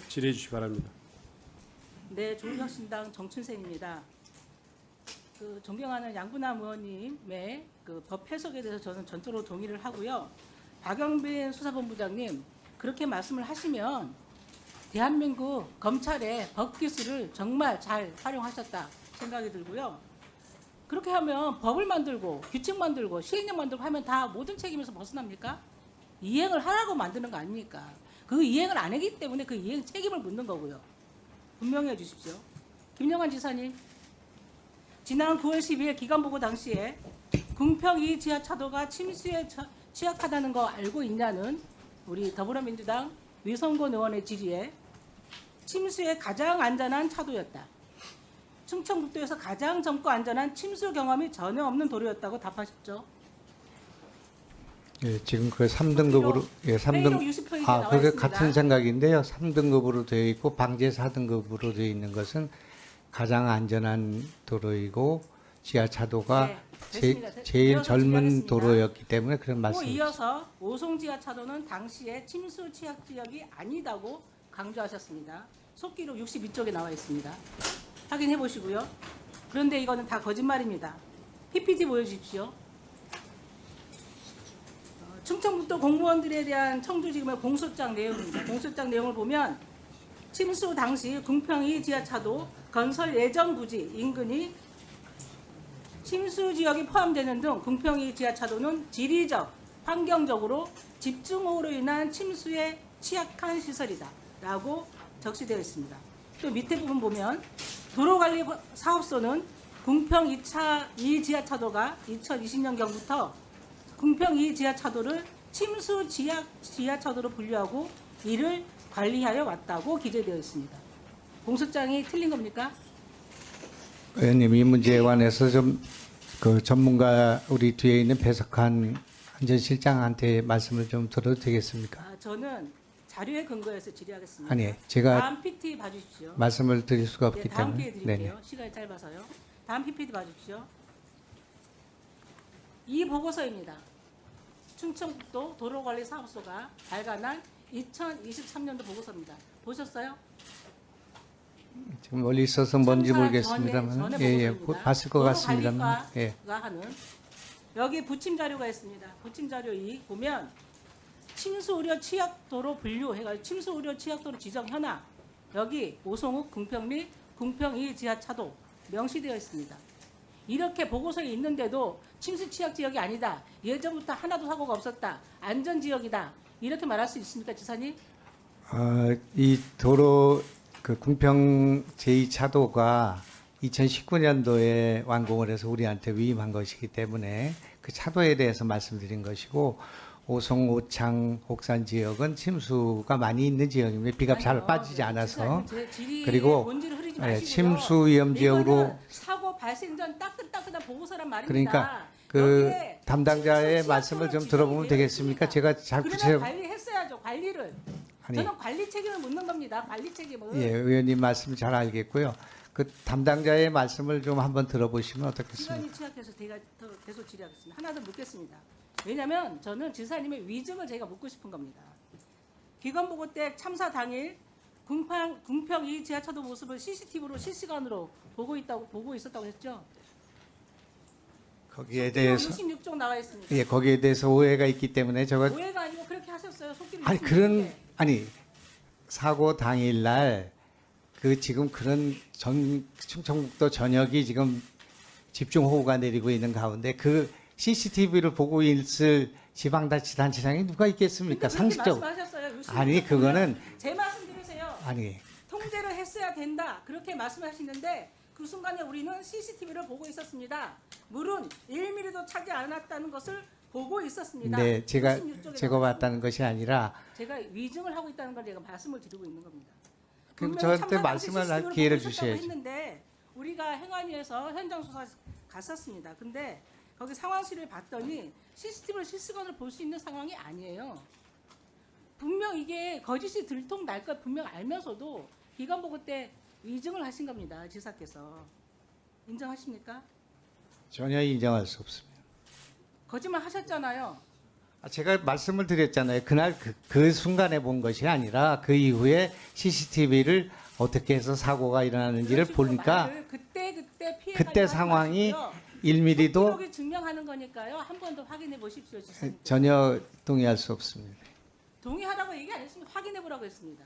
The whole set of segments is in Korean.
질의해 주시기 바랍니다. 네, 조국혁신당 정춘생입니다. 존경하는 양분남 의원님의 법 해석에 대해서 저는 전적으로 동의를 하고요. 박영빈 수사본부장님, 그렇게 말씀을 하시면 대한민국 검찰의 법 기술을 정말 잘 활용하셨다 생각이 들고요. 그렇게 하면 법을 만들고 규칙 만들고 시행령 만들고 하면 다 모든 책임에서 벗어납니까? 이행을 하라고 만드는 거 아닙니까? 그 이행을 안 했기 때문에 그 이행 책임을 묻는 거고요. 분명히 해주십시오. 김영환 지사님, 지난 9월 12일 기간보고 당시에 궁평2 지하차도가 침수에 취약하다는 거 알고 있냐는 우리 더불어민주당 위성곤 의원의 질의에 침수에 가장 안전한 차도였다. 충청북도에서 가장 젊고 안전한 침수 경험이 전혀 없는 도로였다고 답하셨죠. 예, 지금 그 3등급으로 회의록 60페이지에 나와 그게 있습니다. 같은 생각인데요. 3등급으로 되어 있고 방제 4등급으로 되어 있는 것은 가장 안전한 도로이고 지하차도가 네, 됐습니다. 제일 이어서 젊은 질의하겠습니다. 도로였기 때문에 그런 또 말씀이죠. 이어서 오송지하차도는 당시에 침수 취약 지역이 아니다고 강조하셨습니다. 속기록 62쪽에 나와 있습니다. 확인해 보시고요. 그런데 이거는 다 거짓말입니다. PPT 보여주십시오. 충청북도 공무원들에 대한 청주지검의 공소장 내용입니다. 공소장 내용을 보면 침수 당시 궁평2 지하차도 건설 예정 부지 인근이 침수 지역이 포함되는 등 궁평2 지하차도는 지리적, 환경적으로 집중호우로 인한 침수에 취약한 시설이다 라고 적시되어 있습니다. 또 밑에 부분 보면 도로관리사업소는 궁평2 지하차도가 2020년경부터 궁평2 지하차도를 침수 지하차도로 분류하고 이를 관리하여 왔다고 기재되어 있습니다. 공소장이 틀린 겁니까? 의원님, 이 문제에 관해서 좀 그 전문가 우리 뒤에 있는 배석한 안전실장한테 말씀을 좀 들어도 되겠습니까? 저는 자료에 근거해서 질의하겠습니다. 아니, 제가 다음 PPT 봐주십시오. 말씀을 드릴 수가 없기 네, 다음 때문에. 기회에 드릴게요. 시간이 짧아서요. 다음 PPT 봐주십시오. 이 보고서입니다. 충청북도 도로관리사업소가 발간한 2023년도 보고서입니다. 보셨어요? 지금 멀리 있어서 뭔지 참사 모르겠습니다만, 전에 예, 보고서입니다. 봤을 것 같습니다만, 예. 도로관리과가 하는 여기 부침 자료가 있습니다. 부침 자료 2 보면 침수 우려 취약도로 분류해가지고 침수 우려 취약도로 지정 현황 여기 오송읍 궁평 및 궁평2 지하차도 명시되어 있습니다. 이렇게 보고서에 있는데도 침수 취약 지역이 아니다. 예전부터 하나도 사고가 없었다. 안전 지역이다. 이렇게 말할 수 있습니까, 지사님? 이 도로 그 궁평 제2차도가 2019년도에 완공을 해서 우리한테 위임한 것이기 때문에 그 차도에 대해서 말씀드린 것이고 오송, 오창, 옥산 지역은 침수가 많이 있는 지역입니다. 비가 잘 빠지지 않아서 그리고 침수 위험 지역으로 사고 발생 전 따끈따끈한 보고서란 말입니다. 그러니까 그 담당자의 말씀을 좀 들어보면 되겠습니까? 제가 잘 그러면 관리했어야죠. 관리를. 아니, 저는 관리 책임을 묻는 겁니다. 관리 책임을. 예, 의원님 말씀 잘 알겠고요. 그 담당자의 말씀을 좀 한번 들어보시면 어떻겠습니까? 시간이 취약해서 제가 더 계속 질의하겠습니다. 하나 더 묻겠습니다. 왜냐하면 저는 지사님의 위증을 제가 묻고 싶은 겁니다. 기관보고 때 참사 당일 궁평2 지하차도 모습을 CCTV로 실시간으로 보고 있었다고 했죠. 거기에 대해서 66쪽 나와 있습니다. 예, 거기에 대해서 오해가 있기 때문에 제가 오해가 아니고 그렇게 하셨어요. 속기록 아니 66쪽에. 그런 아니 사고 당일날 그 지금 그런 충청북도 전역이 지금 집중호우가 내리고 있는 가운데 그 CCTV를 보고 있을 지방자치단체장이 누가 있겠습니까? 상식적 말씀하셨어요. 아니 그거는 제 말씀 들으세요. 아니 통제를 했어야 된다. 그렇게 말씀하시는데 그 순간에 우리는 CCTV를 보고 있었습니다. 물은 1mm도 차지 않았다는 것을 보고 있었습니다. 네, 제가 66쪽에 제가 나와 봤다는 것이 아니라 제가 위증을 하고 있다는 걸 제가 말씀을 드리고 있는 겁니다. 그럼 분명히 저한테 참사 말씀을 당시 할 CCTV를 기회를 보고 있었다고 주셔야죠. 했는데 우리가 행안위에서 현장 조사 갔었습니다. 근데 거기 상황실을 봤더니 CCTV를 실시간으로 볼 수 있는 상황이 아니에요. 분명 이게 거짓이 들통 날 것 분명 알면서도 기관 보고 때 위증을 하신 겁니다. 지사께서. 인정하십니까? 전혀 인정할 수 없습니다. 거짓말 하셨잖아요. 제가 말씀을 드렸잖아요. 그날 그 순간에 본 것이 아니라 그 이후에 CCTV를 어떻게 해서 사고가 일어나는지를 보니까 그때 피해가 그때 상황이 1mm도 기록이 증명하는 거니까요. 한 번 더 확인해 보십시오. 지사님. 전혀 동의할 수 없습니다. 동의하라고 얘기 안 했습니다. 확인해 보라고 했습니다.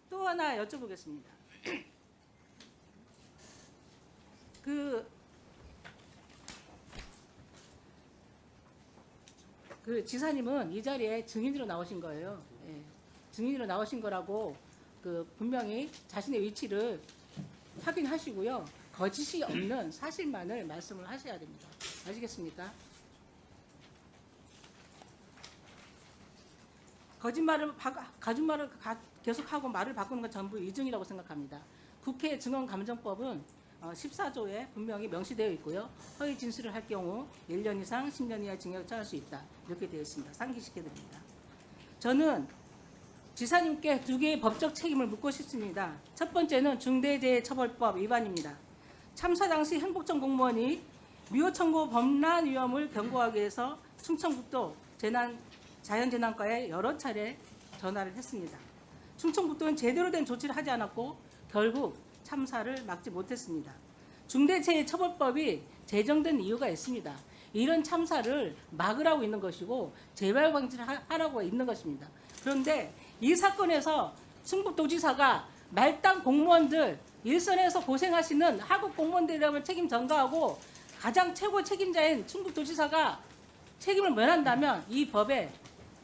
또 하나 여쭤보겠습니다. 그 지사님은 이 자리에 증인으로 나오신 거예요. 예. 증인으로 나오신 거라고 분명히 자신의 위치를 확인하시고요. 거짓이 없는 사실만을 말씀을 하셔야 됩니다. 아시겠습니까? 거짓말을 계속하고 말을 바꾸는 건 전부 이중이라고 생각합니다. 국회 증언감정법은 14조에 분명히 명시되어 있고요. 허위 진술을 할 경우 1년 이상 10년 이하 징역을 처할 수 있다. 이렇게 되어 있습니다. 상기시켜드립니다. 저는 지사님께 두 개의 법적 책임을 묻고 싶습니다. 첫 번째는 중대재해처벌법 위반입니다. 참사 당시 행복청 공무원이 미호 청구 범람 위험을 경고하기 위해서 충청북도 자연재난과에 여러 차례 전화를 했습니다. 충청북도는 제대로 된 조치를 하지 않았고 결국 참사를 막지 못했습니다. 중대재해처벌법이 제정된 이유가 있습니다. 이런 참사를 막으라고 있는 것이고 재발 방지를 하라고 있는 것입니다. 그런데 이 사건에서 충북도지사가 말단 공무원들 일선에서 고생하시는 하급 공무원들을 책임 전가하고 가장 최고 책임자인 충북도지사가 책임을 면한다면 이 법의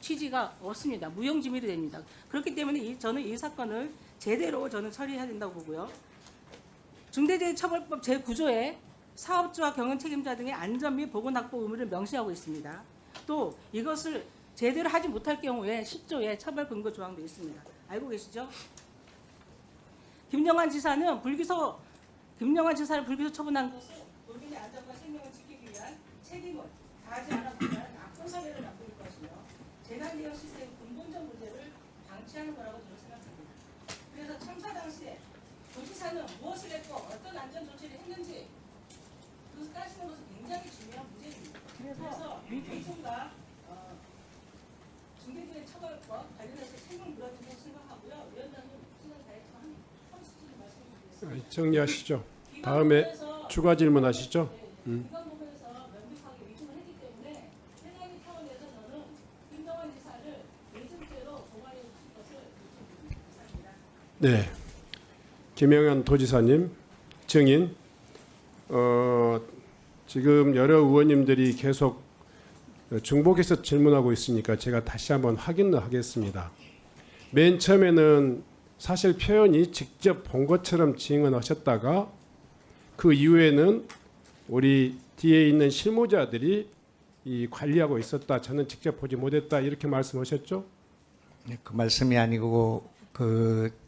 취지가 없습니다. 무용지물이 됩니다. 그렇기 때문에 저는 이 사건을 제대로 처리해야 된다고 보고요. 중대재해처벌법 제9조에 사업주와 경영 책임자 등의 안전 및 보건 확보 의무를 명시하고 있습니다. 또 이것을 제대로 하지 못할 경우에 10조에 처벌 근거 조항도 있습니다. 알고 계시죠? 김영환 지사를 불기소 처분한 것은 국민의 안전과 생명을 지키기 위한 책임을 다하지 않았지만 악성 사례를 남길 것이며 재난 대응 시스템 근본적 문제를 방치하는 거라고 저는 생각합니다. 그래서 참사 당시에 도지사는 무엇을 했고 어떤 안전 조치를 했는지 그것을 따지는 것은 굉장히 중요한 문제입니다. 그래서 위중과 중대재해처벌법 관련해서 책임을 물어준다고 생각하고요. 위원장님 시간 다해서 한 30분 말씀드리겠습니다. 정리하시죠. 다음에 추가 질문하시죠. 이번 부분에서 명백하게 위중을 했기 때문에 해당의 차원에서 저는 김정환 지사를 예증죄로 고발해 주실 것을 요청드립니다. 감사합니다. 네, 김영현 도지사님 증인. 지금 여러 의원님들이 계속 중복해서 질문하고 있으니까 제가 다시 한번 확인을 하겠습니다. 맨 처음에는 사실 표현이 직접 본 것처럼 증언하셨다가 그 이후에는 우리 뒤에 있는 실무자들이 관리하고 있었다. 저는 직접 보지 못했다. 이렇게 말씀하셨죠? 네, 그 말씀이 아니고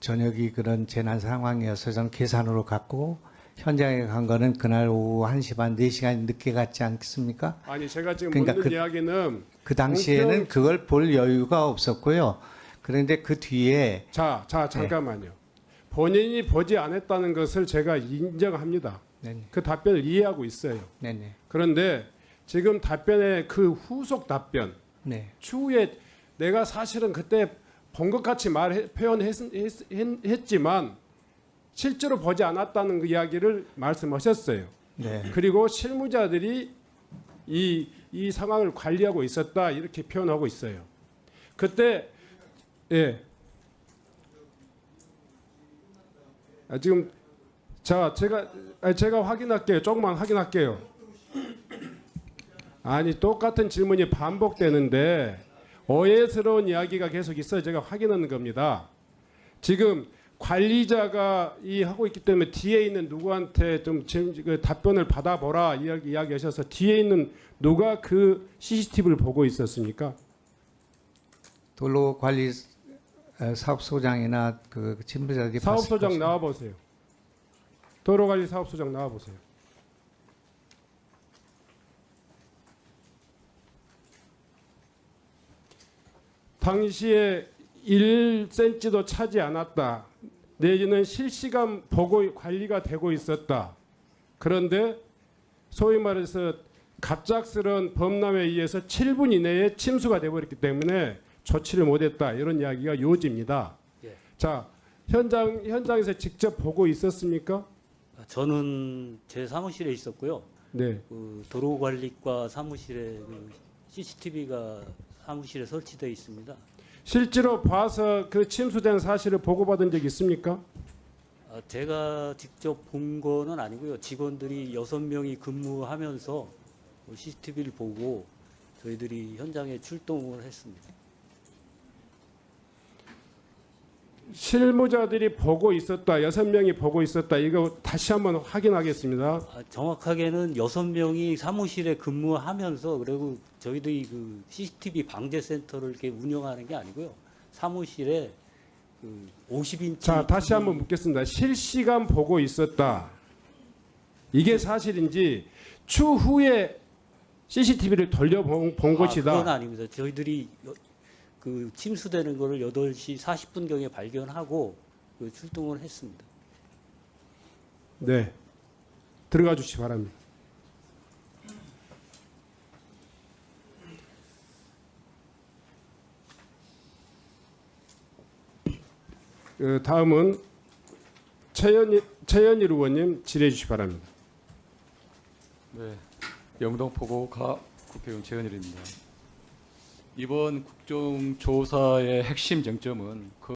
저녁이 그런 재난 상황이어서 저는 계산으로 갔고 현장에 간 거는 그날 오후 1시 반, 4시간 늦게 갔지 않겠습니까? 아니 제가 지금 그러니까 묻는 이야기는 그 당시에는 그걸 볼 여유가 없었고요. 그런데 그 뒤에 잠깐만요. 본인이 보지 않았다는 것을 제가 인정합니다. 네네. 그 답변을 이해하고 있어요. 네네. 그런데 지금 답변의 그 후속 답변 네. 추후에 내가 사실은 그때 본 것 같이 표현했지만 실제로 보지 않았다는 그 이야기를 말씀하셨어요. 네. 그리고 실무자들이 이 상황을 관리하고 있었다 이렇게 표현하고 있어요. 그때 지금 제가 확인할게요. 조금만 확인할게요. 아니 똑같은 질문이 반복되는데 오해스러운 이야기가 계속 있어요. 제가 확인하는 겁니다. 지금 관리자가 하고 있기 때문에 뒤에 있는 누구한테 좀 답변을 받아보라 이야기하셔서 뒤에 있는 누가 그 CCTV를 보고 있었습니까? 도로관리 사업소장이나 그 친부자들이 사업소장 나와보세요. 도로관리 사업소장 나와보세요. 당시에 1cm도 차지 않았다. 내지는 실시간 보고 관리가 되고 있었다. 그런데 소위 말해서 갑작스러운 범람에 의해서 7분 이내에 침수가 돼버렸기 때문에 조치를 못했다 이런 이야기가 요지입니다. 예. 자 현장에서 직접 보고 있었습니까? 저는 제 사무실에 있었고요. 네. 그 도로관리과 사무실에 그 CCTV가 사무실에 설치되어 있습니다. 실제로 봐서 그 침수된 사실을 보고받은 적 있습니까? 제가 직접 본 거는 아니고요. 직원들이 6명이 근무하면서 CCTV를 보고 저희들이 현장에 출동을 했습니다. 실무자들이 보고 있었다. 6명이 보고 있었다. 이거 다시 한번 확인하겠습니다. 정확하게는 6명이 사무실에 근무하면서 그리고 저희들이 그 CCTV 방제 센터를 이렇게 운영하는 게 아니고요. 사무실에 그 50인치 자, 다시 한번 묻겠습니다. 실시간 보고 있었다. 이게 사실인지 추후에 CCTV를 돌려본 것이다. 그건 아닙니다. 저희들이 그 침수되는 거를 8시 40분경에 발견하고 그 출동을 했습니다. 네. 들어가 주시기 바랍니다. 다음은 최현일 의원님 질의해 주시기 바랍니다. 네, 영동포고가 국회의원 최현일입니다. 이번 국정조사의 핵심 쟁점은